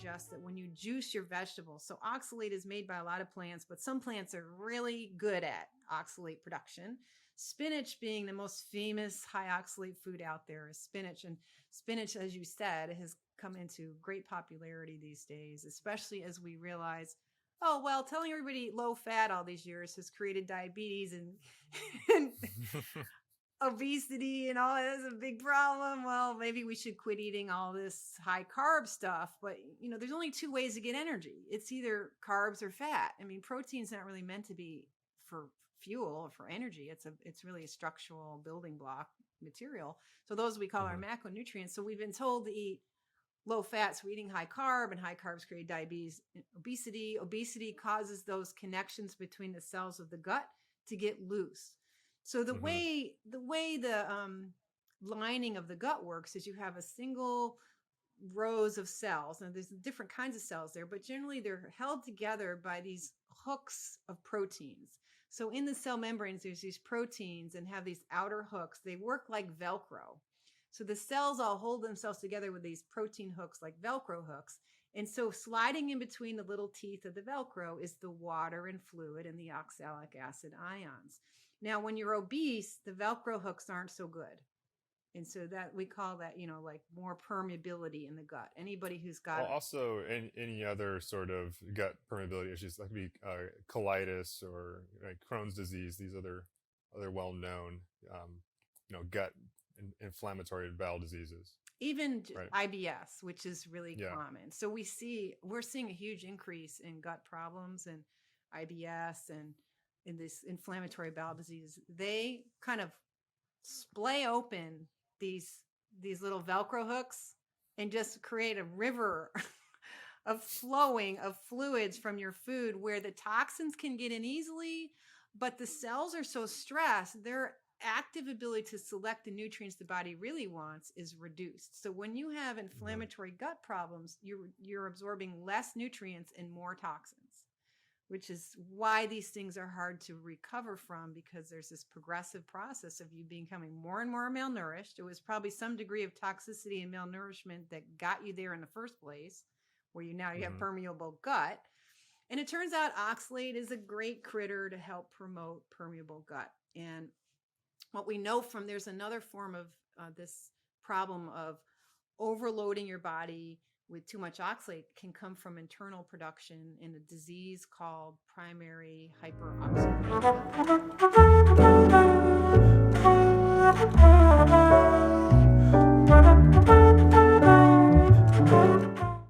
suggests that when you juice your vegetables, so oxalate is made by a lot of plants, but some plants are really good at oxalate production. Spinach being the most famous high oxalate food out there is spinach. And spinach, as you said, has come into great popularity these days, especially as we realize, oh, well, telling everybody to eat low fat all these years has created diabetes and obesity and all that is a big problem. Well, maybe we should quit eating all this high carb stuff. But, there's only two ways to get energy. It's either carbs or fat. I mean, protein's not really meant to be for fuel or for energy. It's really a structural building block material. So those we call our macronutrients. So we've been told to eat low fat, so we're eating high carb, and high carbs create diabetes, obesity. Obesity causes those connections between the cells of the gut to get loose. So the way the lining of the gut works is you have a single rows of cells, and there's different kinds of cells there, but generally they're held together by these hooks of proteins. So in the cell membranes, there's these proteins and have these outer hooks. They work like Velcro. So the cells all hold themselves together with these protein hooks like Velcro hooks. And so sliding in between the little teeth of the Velcro is the water and fluid and the oxalic acid ions. Now, when you're obese, the Velcro hooks aren't so good. And so that we call that, like more permeability in the gut. Anybody who's got also any other sort of gut permeability issues, like be colitis or like Crohn's disease, these other well-known gut inflammatory bowel diseases, even right? IBS, which is really common. So we're seeing a huge increase in gut problems and IBS and in this inflammatory bowel disease. They kind of splay open these little Velcro hooks and just create a river of flowing of fluids from your food where the toxins can get in easily, but the cells are so stressed, their active ability to select the nutrients the body really wants is reduced. So when you have inflammatory gut problems, you're absorbing less nutrients and more toxins, which is why these things are hard to recover from, because there's this progressive process of you becoming more and more malnourished. It was probably some degree of toxicity and malnourishment that got you there in the first place, where you have permeable gut. And it turns out oxalate is a great critter to help promote permeable gut. And what we know from, there's another form of this problem of overloading your body with too much oxalate can come from internal production in a disease called primary hyperoxalation.